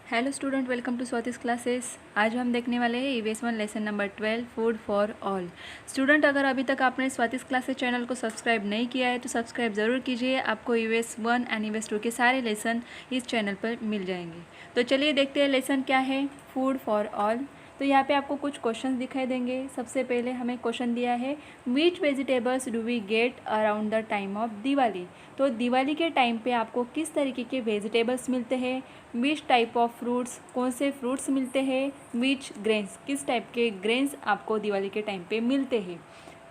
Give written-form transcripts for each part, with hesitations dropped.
Hello student, welcome to Swati's classes. आज हम देखने वाले हैं EVS 1 lesson number 12 food for all. Student, अगर अभी तक आपने स्वातिस क्लासेस चैनल को सब्सक्राइब नहीं किया है तो सब्सक्राइब ज़रूर कीजिए। आपको ईवीएस 1 एंड ईवीएस 2 के सारे लेसन इस चैनल पर मिल जाएंगे। तो चलिए देखते हैं लेसन क्या है, फूड फॉर ऑल। तो यहाँ पे आपको कुछ क्वेश्चन दिखाई देंगे। सबसे पहले हमें क्वेश्चन दिया है, which vegetables do we get around the time of Diwali. तो दिवाली के टाइम पे आपको किस तरीके के वेजिटेबल्स मिलते हैं, विच टाइप ऑफ फ्रूट्स, कौन से फ्रूट्स मिलते हैं, विच ग्रेन्स, किस टाइप के ग्रेन्स आपको दिवाली के टाइम पे मिलते हैं।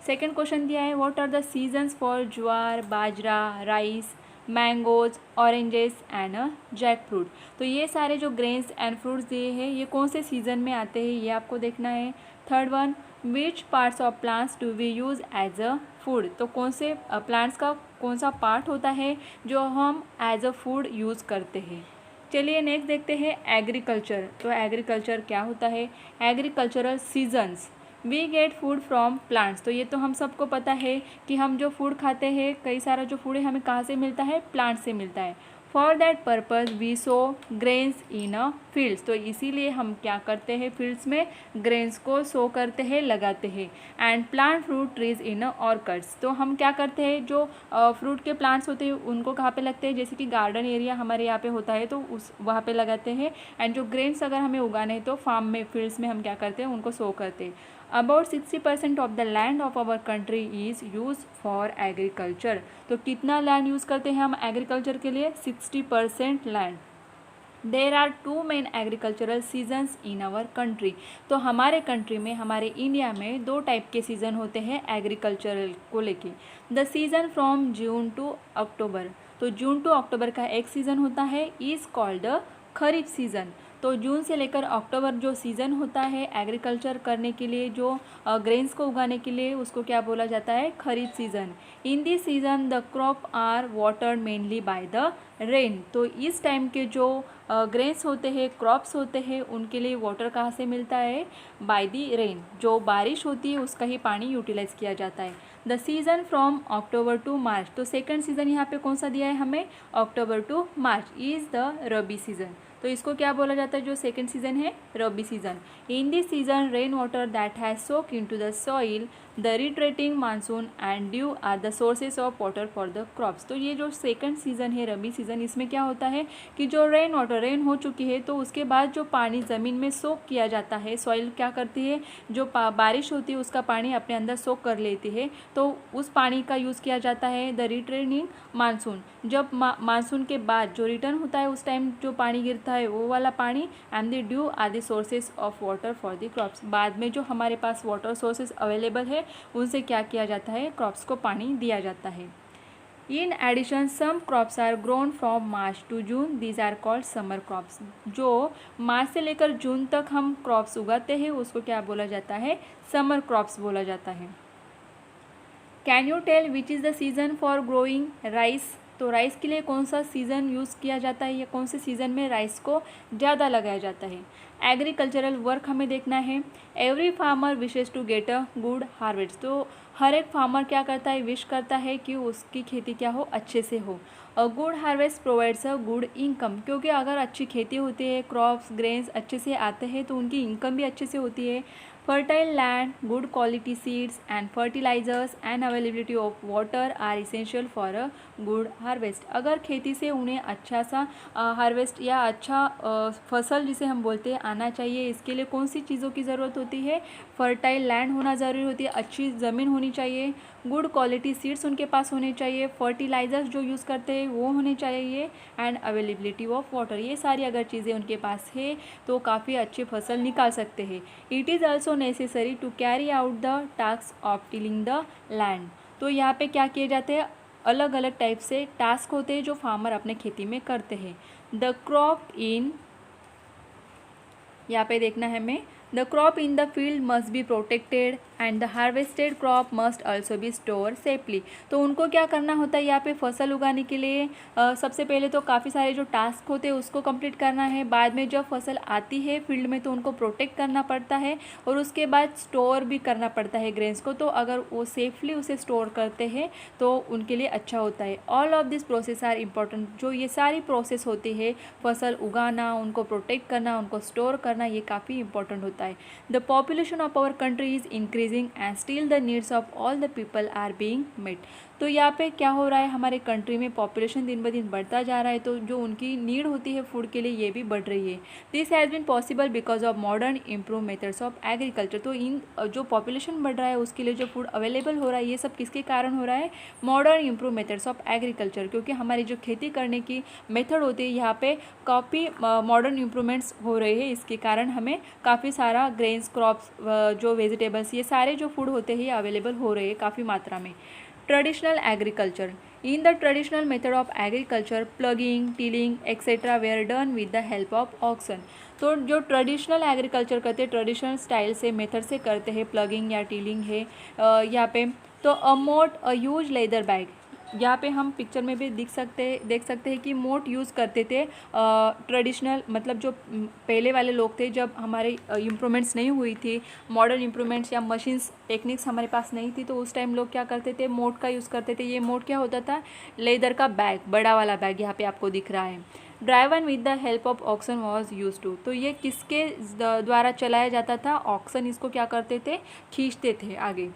सेकंड क्वेश्चन दिया है, what are the seasons for jowar, bajra, rice, mangoes, oranges and jackfruit. तो ये सारे जो ग्रेन्स एंड फ्रूट्स दिए हैं ये कौन से सीजन में आते हैं ये आपको देखना है। Third one, which parts of plants do we use as a food. तो कौन से प्लांट्स का कौन सा पार्ट होता है जो हम एज अ फूड यूज़ करते हैं। चलिए नेक्स्ट देखते हैं एग्रीकल्चर। तो एग्रीकल्चर क्या होता है, agricultural seasons, we get food from plants. तो ये तो हम सबको पता है कि हम जो फूड खाते हैं, कई सारा जो फूड है हमें कहाँ से मिलता है, प्लांट से मिलता है। For that purpose we sow grains in a fields. तो इसीलिए हम क्या करते हैं, फील्ड्स में ग्रेन्स को सो करते हैं, लगाते हैं। And plant fruit trees in orchards. तो हम क्या करते हैं, जो फ्रूट के प्लांट्स होते हैं उनको कहाँ पे लगते हैं, जैसे कि गार्डन एरिया हमारे यहाँ पे होता है तो उस वहाँ पे लगाते हैं। एंड जो ग्रेन्स अगर हमें उगाने हैं तो फार्म में, फील्ड्स में हम क्या करते हैं, उनको सो करते हैं। About 60% of the land of our country is use for agriculture. तो कितना लैंड यूज़ करते हैं हम एग्रीकल्चर के लिए, 60% land. There are two main agricultural seasons in our country. तो हमारे कंट्री में, हमारे इंडिया में दो टाइप के सीज़न होते हैं एग्रीकल्चरल को लेके। The season from June to October. तो जून टू अक्टूबर का एक सीज़न होता है, इज़ कॉल्ड खरीफ सीज़न। तो जून से लेकर अक्टूबर जो सीज़न होता है एग्रीकल्चर करने के लिए, जो ग्रेन्स को उगाने के लिए, उसको क्या बोला जाता है, kharif season. In this season the crop are watered mainly by the rain. तो इस टाइम के जो ग्रेन्स होते हैं, क्रॉप्स होते हैं, उनके लिए वाटर कहाँ से मिलता है, बाय दी रेन। जो बारिश होती है उसका ही पानी यूटिलाइज किया जाता है। The season from October to March. तो सेकंड सीज़न यहाँ पे कौन सा दिया है हमें, October to March is the rabi season. तो इसको क्या बोला जाता है, जो सेकंड सीज़न है, rabi season. In this season rain water that has soak into the soil, the retreating monsoon and dew are the sources of water for the crops. तो ये जो सेकंड सीज़न है, रबी सीज़न, इसमें क्या होता है कि जो रेन वाटर, रेन हो चुकी है तो उसके बाद जो पानी ज़मीन में सोक किया जाता है, सॉइल क्या करती है, जो बारिश होती है उसका पानी अपने अंदर सोक कर लेती है, तो उस पानी का यूज़ किया जाता है द रिटर्निंग मानसून। जब मानसून के बाद जो रिटर्न होता है उस टाइम जो पानी गिरता है वो वाला पानी, and the dew are the sources of water for the crops. बाद में जो हमारे पास वाटर सोर्सेज अवेलेबल है उनसे क्या किया जाता है, क्रॉप्स को पानी दिया जाता है। In addition some crops are grown from March to June, these are called summer crops. जो मार्च से लेकर जून तक हम क्रॉप्स उगाते हैं उसको क्या बोला जाता है, समर क्रॉप्स बोला जाता है। Can you tell which is the season for growing rice. तो राइस के लिए कौन सा सीज़न यूज़ किया जाता है, या कौन से सीज़न में राइस को ज़्यादा लगाया जाता है। एग्रीकल्चरल वर्क हमें देखना है। Every farmer wishes to get a good harvest. तो हर एक फार्मर क्या करता है, विश करता है कि उसकी खेती क्या हो, अच्छे से हो। अ good harvest provides a good income. क्योंकि अगर अच्छी खेती होती है, क्रॉप्स ग्रेन्स अच्छे से आते हैं तो उनकी इनकम भी अच्छे से होती है। Fertile land, good quality seeds and fertilisers and availability of water are essential for a good harvest. अगर खेती से उन्हें अच्छा सा हार्वेस्ट या अच्छा फसल जिसे हम बोलते हैं आना चाहिए, इसके लिए कौन सी चीज़ों की ज़रूरत होती है, फर्टाइल लैंड होना ज़रूरी होती है, अच्छी ज़मीन होनी चाहिए, गुड क्वालिटी सीड्स उनके पास होने चाहिए, फर्टिलाइजर्स जो यूज़ करते हैं वो होने चाहिए, एंड अवेलेबिलिटी ऑफ वाटर। ये सारी अगर चीज़ें उनके पास है तो काफ़ी अच्छी फसल निकाल सकते हैं। It is also necessary to carry out the task of tilling the land. तो यहाँ पे क्या किए जाते हैं, अलग अलग टाइप से टास्क होते हैं जो फार्मर अपने खेती में करते हैं। द क्रॉप इन, यहाँ पे देखना है हमें, The crop in the field must be protected and the harvested crop must also be stored safely. तो उनको क्या करना होता है यहाँ पे फसल उगाने के लिए सबसे पहले तो काफ़ी सारे जो टास्क होते हैं उसको कंप्लीट करना है। बाद में जब फसल आती है फील्ड में तो उनको प्रोटेक्ट करना पड़ता है और उसके बाद स्टोर भी करना पड़ता है ग्रेन्स को। तो अगर वो सेफली उसे स्टोर करते हैं तो उनके लिए अच्छा होता है। All of this process are important. जो ये सारी प्रोसेस होती है फसल उगाना, उनको प्रोटेक्ट करना, उनको स्टोर करना, ये काफ़ी इंपॉर्टेंट होता है। The population of our country is increasing and still the needs of all the people are being met. तो यहाँ पे क्या हो रहा है, हमारे कंट्री में पॉपुलेशन दिन ब दिन बढ़ता जा रहा है तो जो उनकी नीड होती है फूड के लिए ये भी बढ़ रही है। This has been possible because of modern improve methods of agriculture. तो इन जो पॉपुलेशन बढ़ रहा है उसके लिए जो फूड अवेलेबल हो रहा है ये सब किसके कारण हो रहा है, modern improve methods of agriculture. क्योंकि हमारी जो खेती करने की मेथड होती है यहाँ पे काफ़ी मॉडर्न इम्प्रूवमेंट्स हो रहे हैं, इसके कारण हमें काफ़ी सारा ग्रेन्स, क्रॉप्स, जो वेजिटेबल्स, ये सारे जो फूड होते हैं ये अवेलेबल हो रहे हैं काफ़ी मात्रा में। Traditional agriculture. In the traditional method of agriculture, plugging, tilling, etc. were done with the help of oxen. तो जो ट्रेडिशनल एग्रीकल्चर करते हैं, ट्रेडिशनल स्टाइल से मेथड से करते हैं, प्लगिंग या टीलिंग है यहाँ पे। तो अ मोट अ ह्यूज लेदर बैग, यहाँ पे हम पिक्चर में भी देख सकते हैं कि मोट यूज़ करते थे ट्रेडिशनल, मतलब जो पहले वाले लोग थे जब हमारे इम्प्रूवमेंट्स नहीं हुई थी, मॉडर्न इम्प्रूवमेंट्स या मशीन्स टेक्निक्स हमारे पास नहीं थी, तो उस टाइम लोग क्या करते थे, मोट का यूज़ करते थे। ये मोट क्या होता था, लेदर का बैग, बड़ा वाला बैग यहाँ पे आपको दिख रहा है। Driven with the help of oxen was use to. तो ये किसके द्वारा चलाया जाता था, ऑक्सन इसको क्या करते थे, खींचते थे आगे।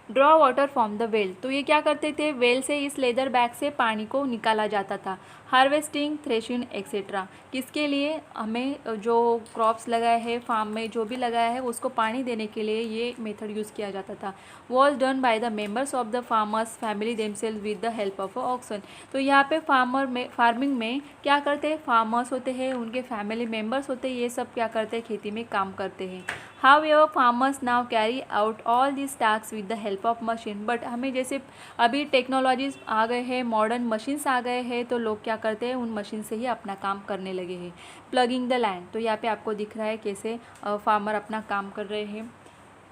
Draw water from the well. तो ये क्या करते थे, वेल से इस लेदर बैग से पानी को निकाला जाता था। हार्वेस्टिंग, थ्रेशिंग एक्सेट्रा, किसके लिए, हमें जो क्रॉप्स लगाए हैं फार्म में, जो भी लगाया है उसको पानी देने के लिए ये मेथड यूज़ किया जाता था। Was done by the members of the farmers family themselves with the help of oxen. तो यहाँ पे फार्मिंग में क्या करते हैं, फार्मर्स होते हैं, उनके फैमिली मेम्बर्स होते हैं, ये सब क्या करते हैं, खेती में काम करते हैं। However, farmers now carry out all these tasks with the help of machine. But हमें जैसे अभी टेक्नोलॉजीज आ गए हैं, मॉडर्न मशीन्स आ गए हैं, तो लोग क्या करते हैं, उन मशीन से ही अपना काम करने लगे हैं। प्लगिंग द लैंड, तो यहाँ पे आपको दिख रहा है कैसे फार्मर अपना काम कर रहे हैं।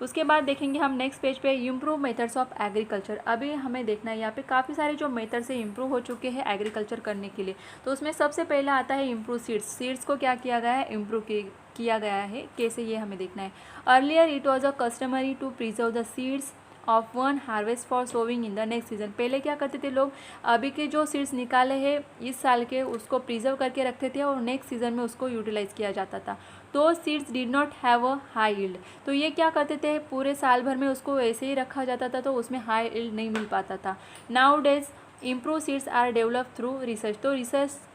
उसके बाद देखेंगे हम नेक्स्ट पेज पे इम्प्रूव मेथड्स ऑफ एग्रीकल्चर। अभी हमें देखना है यहाँ पे काफ़ी सारे जो मेथड से इम्प्रूव हो चुके हैं एग्रीकल्चर करने के लिए। तो उसमें सबसे पहला आता है इम्प्रूव सीड्स। सीड्स को क्या किया गया है, इम्प्रूव किया गया है, कैसे ये हमें देखना है। Earlier it was a customary to preserve the seeds of one harvest for sowing in the next season. पहले क्या करते थे लोग, अभी के जो सीड्स निकाले हैं इस साल के उसको प्रिजर्व करके रखते थे और नेक्स्ट सीजन में उसको यूटिलाइज किया जाता था। तो seeds did not have a high yield. तो ये क्या करते थे, पूरे साल भर में उसको ऐसे ही रखा जाता था तो उसमें हाई यील्ड नहीं मिल पाता था। Nowadays improve seeds are develop through research. तो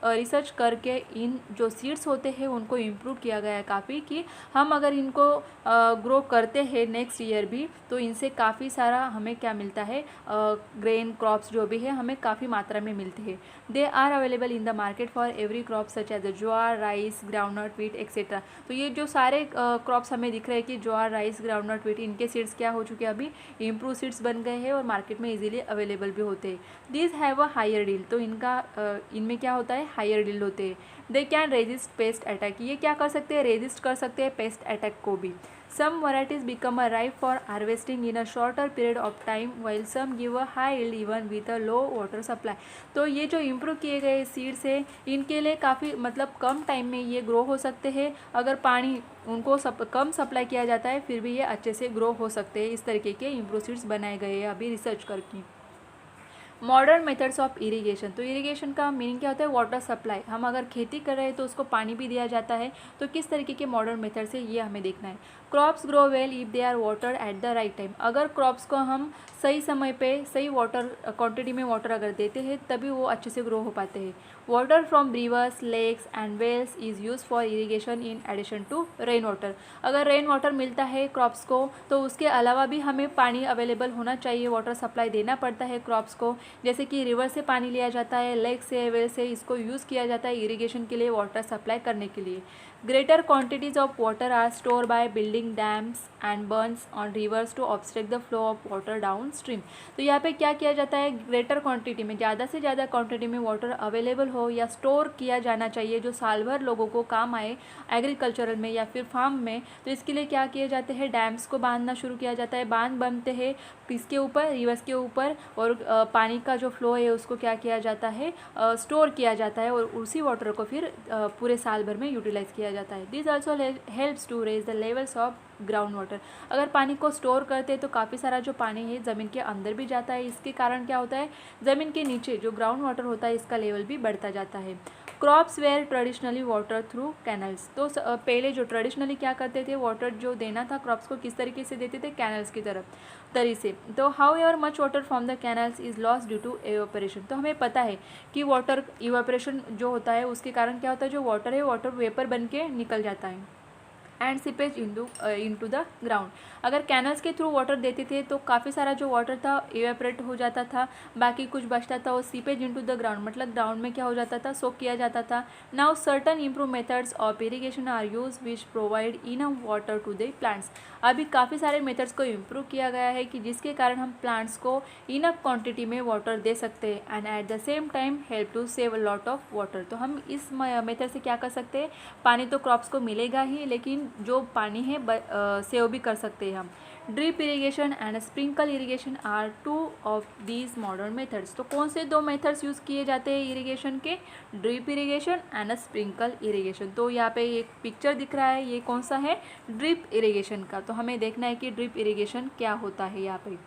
रिसर्च करके इन जो सीड्स होते हैं उनको इम्प्रूव किया गया है काफ़ी, कि हम अगर इनको ग्रो करते हैं नेक्स्ट ईयर भी तो इनसे काफ़ी सारा हमें क्या मिलता है, ग्रेन क्रॉप्स जो भी है हमें काफ़ी मात्रा में मिलते हैं। They are available in the market for every crop such as jowar, rice, groundnut, wheat etcetera. तो ये जो सारे क्रॉप्स हमें दिख रहे हैं कि ज्वार, राइस, ग्राउंडनट, व्हीट, इनके सीड्स क्या हो चुके हैं, अभी इम्प्रूव सीड्स बन गए हैं और मार्केट में इजीली अवेलेबल भी होते हैं। दिस हैव अ हायर डील। तो इनमें क्या होता है, हायर डील होते हैं। They can resist pest attack. ये क्या कर सकते हैं, रेजिस्ट कर सकते हैं पेस्ट अटैक को भी। Some varieties become a ripe for harvesting in a shorter period of time while some give a high yield even with a low water supply. तो ये जो इम्प्रूव किए गए सीड्स है इनके लिए काफ़ी मतलब कम टाइम में ये ग्रो हो सकते हैं। अगर पानी उनको कम सप्लाई किया जाता है फिर भी ये अच्छे से ग्रो हो सकते हैं। इस तरीके के इम्प्रूव सीड्स बनाए गए हैं अभी रिसर्च करके। Modern methods of irrigation. तो इरिगेशन का मीनिंग क्या होता है, वाटर सप्लाई। हम अगर खेती कर रहे हैं तो उसको पानी भी दिया जाता है, तो किस तरीके के मॉडर्न मेथड से ये हमें देखना है। Crops grow well if they are water at the right time. अगर क्रॉप्स को हम सही समय पे सही वाटर क्वांटिटी में वाटर अगर देते हैं तभी वो अच्छे से ग्रो हो पाते हैं। Water from rivers, lakes and wells is use for irrigation in addition to rain water. अगर रेन वाटर मिलता है क्रॉप्स को तो उसके अलावा भी हमें पानी अवेलेबल होना चाहिए, वाटर सप्लाई देना पड़ता है क्रॉप्स को। जैसे कि रिवर से पानी लिया जाता है, लेक से, वेल से, इसको यूज़ किया जाता है इरीगेशन के लिए, वाटर सप्लाई करने के लिए। Greater quantities of water are store by building dams and burns on rivers to obstruct the flow of water downstream. तो यहाँ पे क्या किया जाता है, ग्रेटर क्वांटिटी में, ज़्यादा से ज़्यादा क्वांटिटी में वाटर अवेलेबल हो या स्टोर किया जाना चाहिए जो साल भर लोगों को काम आए एग्रीकल्चरल में या फिर फार्म में, तो इसके लिए क्या किए जाते हैं, डैम्स को बांधना शुरू किया जाता है। बांध बनते हैं किसके ऊपर, रिवर्स के ऊपर, और पानी का जो फ्लो है उसको क्या किया जाता है, स्टोर किया जाता है और उसी वाटर को फिर पूरे साल भर में यूटिलाइज किया जाता है। This also helps to raise the levels of ground water. अगर पानी को स्टोर करते हैं तो काफ़ी सारा जो पानी है ज़मीन के अंदर भी जाता है। इसके कारण क्या होता है, ज़मीन के नीचे जो ग्राउंड वाटर होता है इसका लेवल भी बढ़ता जाता है। Crops were traditionally water through canals. तो पहले जो ट्रेडिशनली क्या करते थे, वाटर जो देना था क्रॉप्स को किस तरीके से देते थे, कैनल्स की तरी से। तो however much water from the canals is lost due to evaporation. तो हमें पता है कि वाटर इवेपोरेशन जो होता है उसके कारण क्या होता है, जो वाटर है वाटर वेपर बन के निकल जाता है and seepage into the ground. अगर कैनल्स के थ्रू वाटर देते थे तो काफ़ी सारा जो वाटर था इवेपरेट हो जाता था, बाकी कुछ बचता था वो सीपेज इनटू द ग्राउंड, मतलब ग्राउंड में क्या हो जाता था, सोक किया जाता था। Now certain improve methods of irrigation are use which provide enough water to the plants. अभी काफ़ी सारे मेथड्स को इम्प्रूव किया गया है कि जिसके कारण हम प्लांट्स को इनफ क्वांटिटी में वाटर दे सकते हैं and at the same time help to save a lot of water. तो हम इस मेथड से क्या कर सकते हैं, पानी तो क्रॉप्स को मिलेगा ही, लेकिन जो पानी है सेव भी कर सकते हैं हम। Drip irrigation and sprinkle irrigation are two of these modern methods. तो कौन से दो मेथड्स यूज़ किए जाते हैं इरिगेशन के, drip irrigation and sprinkle irrigation. तो यहाँ पे एक पिक्चर दिख रहा है, ये कौन सा है, ड्रिप इरिगेशन का। तो हमें देखना है कि ड्रिप इरिगेशन क्या होता है यहाँ पे।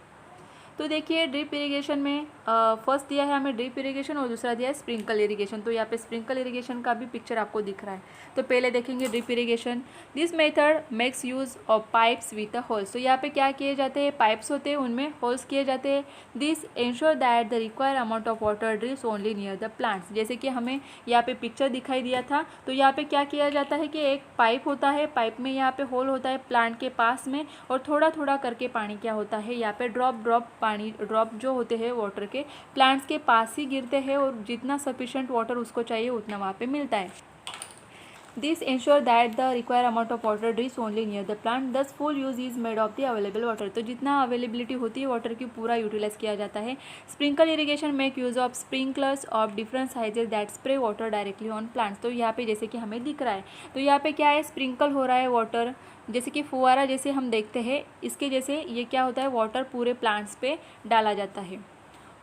तो देखिए ड्रिप इरिगेशन में फर्स्ट दिया है हमें ड्रिप इरिगेशन और दूसरा दिया है स्प्रिंकल इरिगेशन। तो यहाँ पे स्प्रिंकल इरिगेशन का भी पिक्चर आपको दिख रहा है। तो पहले देखेंगे drip irrigation. This method makes use of pipes with a holes. तो यहाँ पे क्या किए जाते हैं, पाइप्स होते हैं उनमें होल्स किए जाते हैं। This ensure that the require amount of water drips only near the plants. जैसे कि हमें यहाँ पे पिक्चर दिखाई दिया था, तो यहाँ पे क्या किया जाता है कि एक पाइप होता है, पाइप में यहाँ पे होल होता है प्लांट के पास में, और थोड़ा थोड़ा करके पानी क्या होता है यहाँ पे ड्रॉप पानी ड्रॉप जो होते हैं वाटर के प्लांट्स के पास ही गिरते हैं और जितना सफिशिएंट वाटर उसको चाहिए उतना वहाँ पे मिलता है। This ensure that the require amount of water drips only near the plant, thus full use is made of the available water. तो जितना अवेलेबिलिटी होती है वाटर की पूरा यूटिलाइज किया जाता है। Sprinkle irrigation make use of sprinklers of different sizes that spray water directly on plants. तो यहाँ पे जैसे कि हमें दिख रहा है, तो यहाँ पे क्या है, स्प्रिंकल हो रहा है वाटर, जैसे कि फुवारा जैसे हम देखते हैं, इसके जैसे ये क्या होता है, वाटर पूरे प्लांट्स पे डाला जाता है।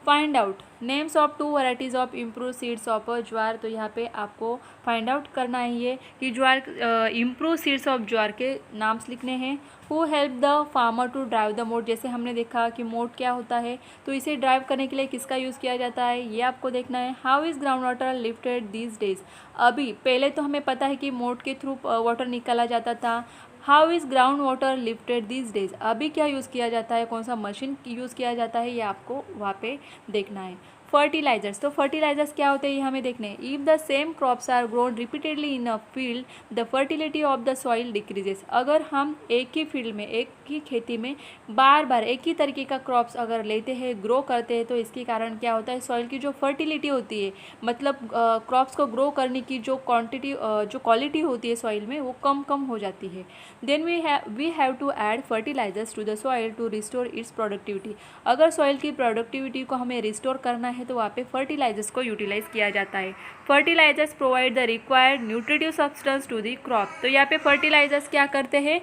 Find out names of two varieties of improve seeds of jowar. तो यहाँ पे आपको फाइंड आउट करना है ये कि jowar improve seeds of jowar के नाम्स लिखने हैं। Who help the farmer to drive the mode. जैसे हमने देखा कि मोड क्या होता है, तो इसे ड्राइव करने के लिए किसका यूज़ किया जाता है, ये आपको देखना है। How is ground water lifted these days. अभी पहले तो हमें पता है कि मोड के थ्रू वाटर निकाला जाता था। How is ground water lifted these days, अभी क्या यूज़ किया जाता है, कौन सा मशीन यूज़ किया जाता है, ये आपको वहाँ पे देखना है। फर्टिलाइजर्स, तो फर्टिलाइजर्स क्या होते हैं ये हमें देखने हैं। If the same crops are grown repeatedly in a field the fertility of the soil decreases. अगर हम एक ही फील्ड में, एक ही खेती में बार बार एक ही तरीके का क्रॉप्स अगर लेते हैं, ग्रो करते हैं, तो इसके कारण क्या होता है, सॉइल की जो फर्टिलिटी होती है, मतलब क्रॉप्स को ग्रो करने की जो क्वांटिटी जो क्वालिटी होती है सॉइल में, वो कम हो जाती है। Then we have to add fertilisers to the soil to restore its productivity. अगर सॉइल की प्रोडक्टिविटी को हमें रिस्टोर करना है तो वहाँ पे फर्टिलाइजर्स को यूटिलाइज किया जाता है। Fertilisers provide the required nutritive substance to the crop. तो यहाँ पे फर्टिलाइजर्स क्या करते हैं,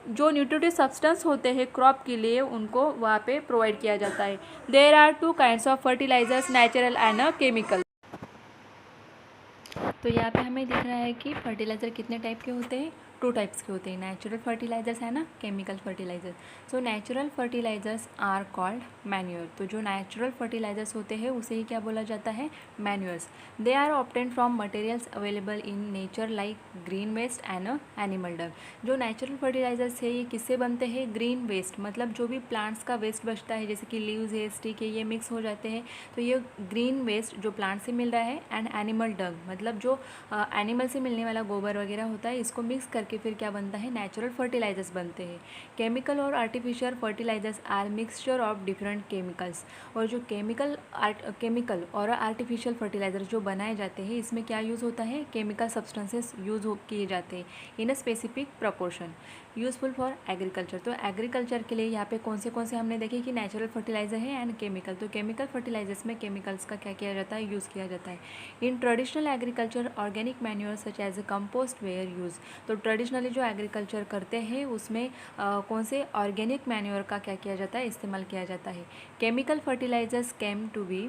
जो न्यूट्रिटिव सब्सटेंस होते हैं क्रॉप के लिए उनको वहाँ पे प्रोवाइड किया जाता है। There are two kinds of fertilisers, natural and chemical. तो यहाँ पे हमें दिख रहा है कि फर्टिलाइज़र कितने टाइप के होते हैं, टू टाइप्स के होते हैं, नेचुरल फर्टिलाइजर्स है ना, chemical fertiliser. So natural fertilisers are called manure. तो जो नेचुरल फर्टिलाइजर्स होते हैं उसे ही क्या बोला जाता है, manures. They are obtain from materials available in nature like green waste and animal dung. जो नेचुरल फर्टिलाइजर्स है ये किससे बनते हैं, ग्रीन वेस्ट, मतलब जो भी प्लांट्स का वेस्ट बचता है जैसे कि लीव्स है, स्टिक है, ये मिक्स हो जाते हैं, तो ये ग्रीन वेस्ट जो प्लांट से मिल रहा है, एंड एनिमल डंग मतलब जो एनिमल से मिलने वाला गोबर वगैरह होता है, इसको मिक्स करके करके फिर क्या बनता है, नेचुरल फर्टिलाइजर्स बनते हैं। केमिकल और artificial fertilisers are mixture of different chemicals. और जो केमिकल और आर्टिफिशियल फर्टिलाइजर जो बनाए जाते हैं इसमें क्या यूज़ होता है, केमिकल सब्सटेंसेस यूज़ किए जाते हैं in a specific proportion, useful for agriculture. तो एग्रीकल्चर के लिए यहाँ पे कौन से हमने देखे कि नेचुरल फर्टिलाइजर है एंड केमिकल। तो केमिकल फर्टिलाइजर्स में केमिकल्स का क्या किया जाता है, यूज़ किया जाता है। In traditional agriculture organic manure such as a compost were use. तो ट्रेडिशनली जो एग्रीकल्चर करते हैं उसमें कौन से ऑर्गेनिक मैन्योर का क्या किया जाता है, इस्तेमाल किया जाता है। Chemical fertilisers came to be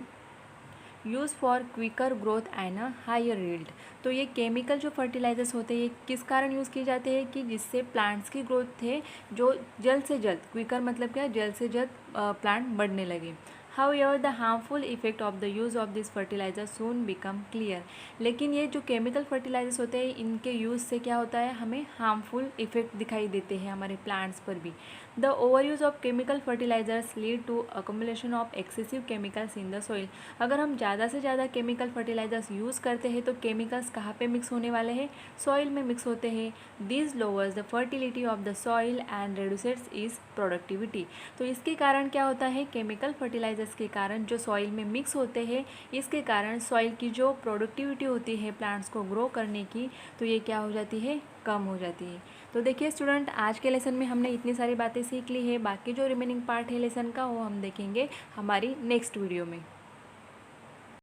use for quicker growth and a higher yield. तो ये केमिकल जो फर्टिलाइजर्स होते हैं ये किस कारण यूज़ किए जाते हैं कि जिससे प्लांट्स की ग्रोथ थे जो जल्द से जल्द, क्विकर मतलब क्या, जल्द से जल्द प्लांट बढ़ने लगे। However, the harmful effect of the use of this fertilizer soon become clear। लेकिन ये जो केमिकल फर्टिलाइजर्स होते हैं इनके यूज़ से क्या होता है, हमें हार्मफुल इफेक्ट दिखाई देते हैं हमारे प्लांट्स पर भी। The over use of chemical fertilisers lead to accumulation of excessive chemicals in the soil. अगर हम ज़्यादा से ज़्यादा केमिकल फर्टिलाइजर्स यूज़ करते हैं तो केमिकल्स कहाँ पे मिक्स होने वाले हैं, सॉइल में मिक्स होते हैं। This lowers the fertility of the soil and reduces is productivity. तो इसके कारण क्या होता है, केमिकल फर्टिलाइजर्स के कारण जो सॉइल में मिक्स होते हैं इसके कारण सॉइल की जो प्रोडक्टिविटी होती है प्लांट्स को ग्रो करने की, तो ये क्या हो जाती है, कम हो जाती है। तो देखिए स्टूडेंट, आज के लेसन में हमने इतनी सारी बातें सीख ली है। बाकी जो रिमेनिंग पार्ट है लेसन का वो हम देखेंगे हमारी नेक्स्ट वीडियो में।